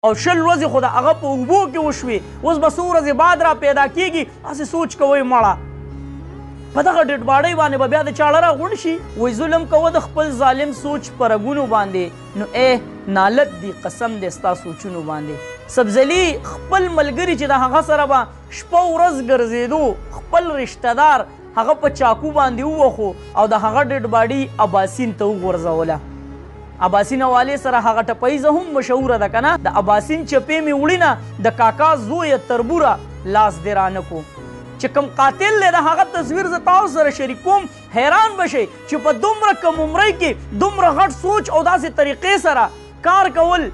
او 20 ورځې خو د هغه په اوبو کې وشوې، اوس به څو ورځې بعد را پیدا کېږي. هسې سوچ کوئ مړه په دغه ډیډ باډۍ باندې به بیا د چاړه راغونډ شي. وایي ظلم کوه د خپل ظالم سوچ په رګونو باندې، نو نالت دی قسم دی ستا سوچونو باندې. سبزلي خپل ملګري چې د هغه سره به شپه ورځ ګرځېدو، خپل رشته دار هغه په چاکو باندې ووخو او د هغه ډیډ باډي اباسین ته وغورځوله. اباسین حوالې سره هغه ټپیزه هم مشهوره ده که نه. د اباسین چپې مې وړي نه د کاکا زویه تربوره لاس دې رانه کو. چې کوم قاتل دی د هغه تصویر زه تاسو سره شریک کوم، حیران بشئ چې په دومره کم عمرۍ کې دومره غټ سوچ او داسې طریقې سره کار کول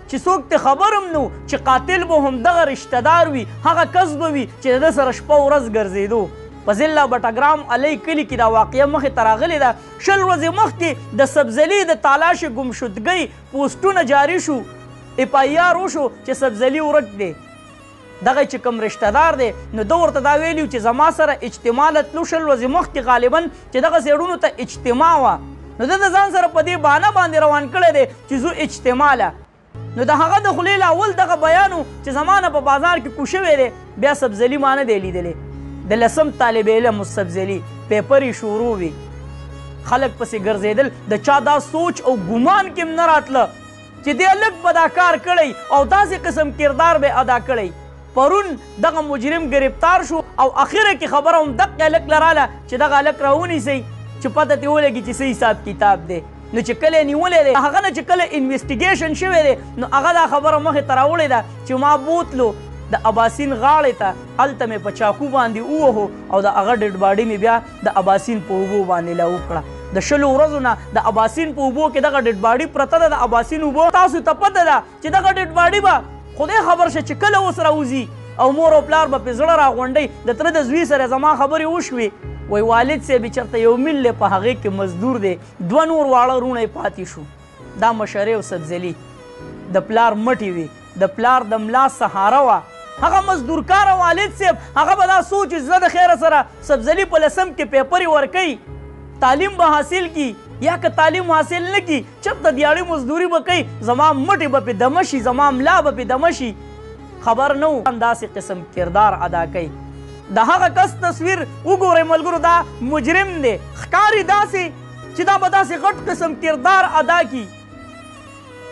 چې څوک ته خبر هم نه چې قاتل به همدغه رشته دار وي، هغه کس به وي چې د ده سره شپه ورځ ګرځېدو. په ضلع بټګرام علی کلي کې دا واقعه مخې ته راغلې ده. 20 ورځې مخکې د سبزلي د تالاش ګمشدګۍ پوسټونه جاري شو، FIR وشو چې سبزلي ورک دی. دغه چې کوم رشته دار دی نو ده ورته دا ویلي چې زما سره اجتماع له تلو 20 ورځې مخکې غالبا چې دغه سیډونو ته اجتماع وه، نو ده د ځان سره په دې بهانه باندې روان کړی دی چې زو اجتماع له. نو د هغه د خولې له اول دغه بیان و چې زما نه په بازار کې کوز شوی دی. بیا سبزلي ما نه دی لیدلی. د 10م طالب علم سبزلي پیپر یې شروع وي، خلک پسې ګرځېدل، د چا دا سوچ او ګمان کې هم نه راتله چې دې هلک به دا کار کړی او داسې قسم کردار به ادا کړی. پرون دغه مجرم گرفتار شو او اخره کې خبره هم دغه هلک لراله چې دغه هلک راونیسئ چې پته ترې ولګي چې څه حساب کتاب دی. نو چې کله یې نیولی دی هغه نه چې کله انویسټیګیشن شوی دی نو هغه دا خبره مخې ته راوړې ده چې ما بوتلو د اباسین غاړې ته، هلته مې په چاکو باندې ووهو او د هغه ډیډ باډي مې بیا د اباسین په اوبو باندې لا وکړه. د 20 ورځو نه د اباسین په اوبو کې دغه ډیډ باډي پرته ده. د اباسین اوبو تاسو ته پته ده چې دغه ډیډ باډي به خدای خبر شه چې کله اوس راوځي او مور او پلار به پې زړه راغونډوي. د تره د زوی سره زما خبرې وشوې، وایي والد صاحب چېرته یو میل دی په هغې کې مزدور دی، 2 نور واړه وروڼه یې پاتې شو. دا مشرې او سبزلي د پلار مټې وي، د پلار د ملا سهاره وه. هغه مزدورکاره والد صاحب هغه به دا سوچ زه د خیره سره سبزلي په 10م کې پیپرې ورکوي، تعلیم به حاصل کی یا که تعلیم حاصل نه کی چېرته دیاړي مزدوري به کوي، زما مټې به پې دمه شي، زما ملا به پې دمه شي. خبر نه و داسې قسم کردار ادا کوي. د هغه کس تصویر وګورئ ملګرو، دا مجرم دی، ښکاري داسې چې دا به داسې غټ قسم کردار ادا کی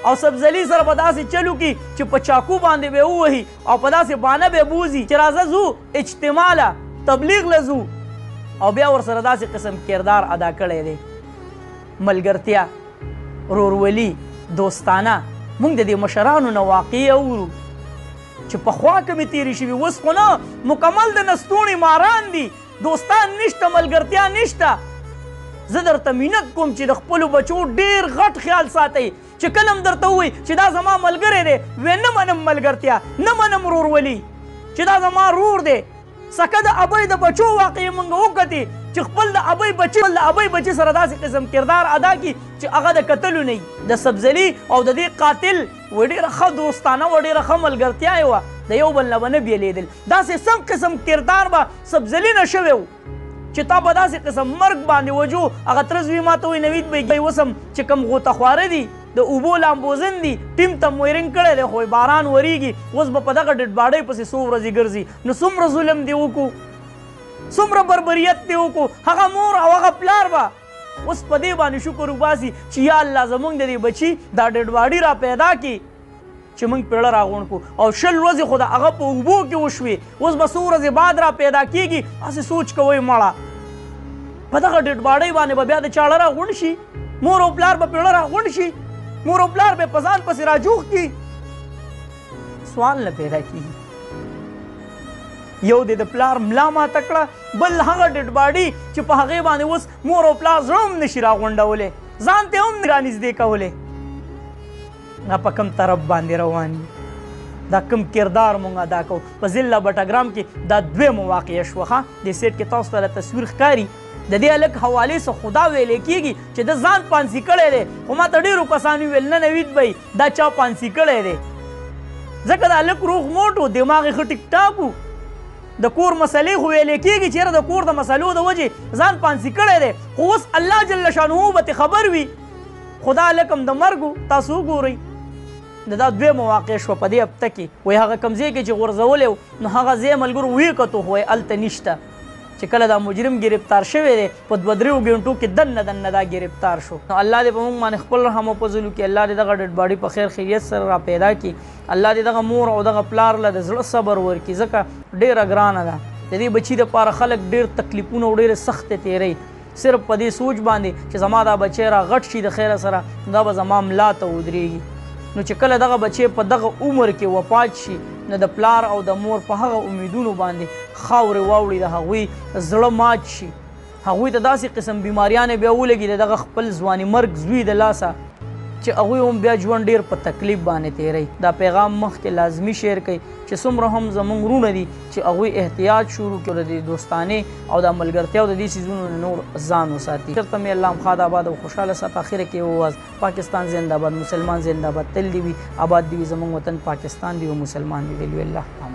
او سبزلي سره به داسې چلو کی چې په چاکو باندې به ووهي او په داسې بانه به بوزي چې راځه ځو اجتماع له، تبلیغ له ځو، او بیا ورسره داسې قسم کردار ادا کړی دی. ملګرتیا، رورولي، دوستانه، موږ د دې مشرانو نه واقعې اورو چې پخوا کمې تېرې شوي، اوس خو نه، مکمل د نستوڼې ماران دي، دوستان نشته، ملګرتیا نشته. زه درته مینت کوم چې د خپلو بچو ډېر غټ خیال ساتئ چې کله هم درته ووایي چې دا زما ملګری دی، وی نه منم ملګرتیا، نه منم رورولي، چې دا زما رور دی. سکه د ابۍ د بچو واقعې موږ وکتې چې خپل د ابۍ بچي سره داسې قسم کردار ادا کړي چې هغه د کتلو نه وي. د سبزلي او د دې قاتل و ډېره ښه دوستانه وه، ډېره ښه ملګرتیا یې وه، د یو بل نه به نه بیلېدل. داسې سم قسم کردار به سبزلي نه شوی و چې تا په داسې قسم مرګ باندې وجو. هغه تره زوی ما ته وایي نوید بی اوس هم چې کوم غوطه خواره دي، د اوبو لامبوزن دي، ټیم ته مویرنګ کړی دی، خو باران وریږي، اوس به په دغه ډیډ باډۍ پسې څو ورځې ګرځي. نو څومره ظلم دې وکړو، څومره بربریت دې وکړو. هغه مور او هغه پلار به اوس په دې باندې شکر وباسي چې یا الله زموږ د دې بچي دا ډیډ باډي را پیدا کړي چې موږ پیړه راغونډ کړو. او 20 ورځې خو د هغه په اوبو کې وشوې، اوس به څو ورځې بعد را پیدا کېږي. هسې سوچ کوئ مړه په دغه ډیډ باډۍ باندې به بیا د چاړه راغونډ شي، مور او پلار به پیړه راغونډ شي، مور او پلار به په ځان پسې راجوخ کړي. سوال نه پیدا کېږي. یو دی د پلار ملا ماته کړه، بل هغه ډیډ باډي چې په هغې باندې اوس مور او پلار زړه هم نشي راغونډولی، ځان ته هم رانږدې کولی. دا په کوم طرف باندې روان دي، دا کوم کردار مونږ ادا کوو. په ضلع بټګرام کې دا 2مه واقعه شوه. دې سیټ کې تاسو ته تصویر ښکاري. د دې هلک حوالې څخه خو دا ویلی کېږي چې د ځان پانسي کړی دی، خو ما ته ډېرو کسانو ویل نه نوید بی دا چا پانسي کړی دی، ځکه دا هلک روغ موټ و، دماغ یې ښه ټیک ټاک و. د کور مسلې خو ویلی کېږي چې یاره د کور د مسلو د وجې ځان پانسي کړی دی، خو اوس الله جل شانهو به ترې خبر وي. خو دا هلک هم د مرګ و. تاسو وګورئ د دا دویمه واقع شوه په دې هفته کې وایي هغه کوم ځای کې چې غورځولی و نو هغه ځای ملګرو ویې کتو خو هلته نشته چې کله دا مجرم گرفتار شوی دی په 2-3 غنټو کې دننه دا گرفتار شو نو الله دې په موږ باندې خپل رحم او فضل وکړي الله دې دغه ډیډ باډي په خیر خیریت سره را پیدا کړي الله دې دغه مور او دغه پلار له د زړه صبر ورکړي ځکه ډېره ګرانه ده د دې بچي دپاره خلک ډېر تکلیفونه او ډېرې سختې تېروي صرف په دې سوچ باندې چې زما دا بچی را غټ شي د خیره سره دا به زما ملا ته ودرېږي نو چې کله دغه بچی په دغه عمر کې وفات شي نو د پلار او د مور په هغه امیدونو باندې خاورې واوړي د هغوی زړه مات شي هغوی ته داسې قسم بیماریانې بیا ولګي د دغه خپل ځواني مرګ زوی د لاسه چې هغوی هم بیا ژوند ډېر په تکلیف باندې تېروي دا پیغام مخکې لازمي شیر کوي چې څومره هم زموږ وروڼه دي چې هغوی احتیاط شروع کړي د دې دوستانې او د ملګرتیا او د دې څیزونو نه نور ځان وساتي چېرته مې الله خاد آباد او خوشحاله سات اخره کې وواز پاکستان زنده باد مسلمان زنده باد تل دې وي آباد دې وي زموږ وطن پاکستان دې وي مسلمان دې وي الله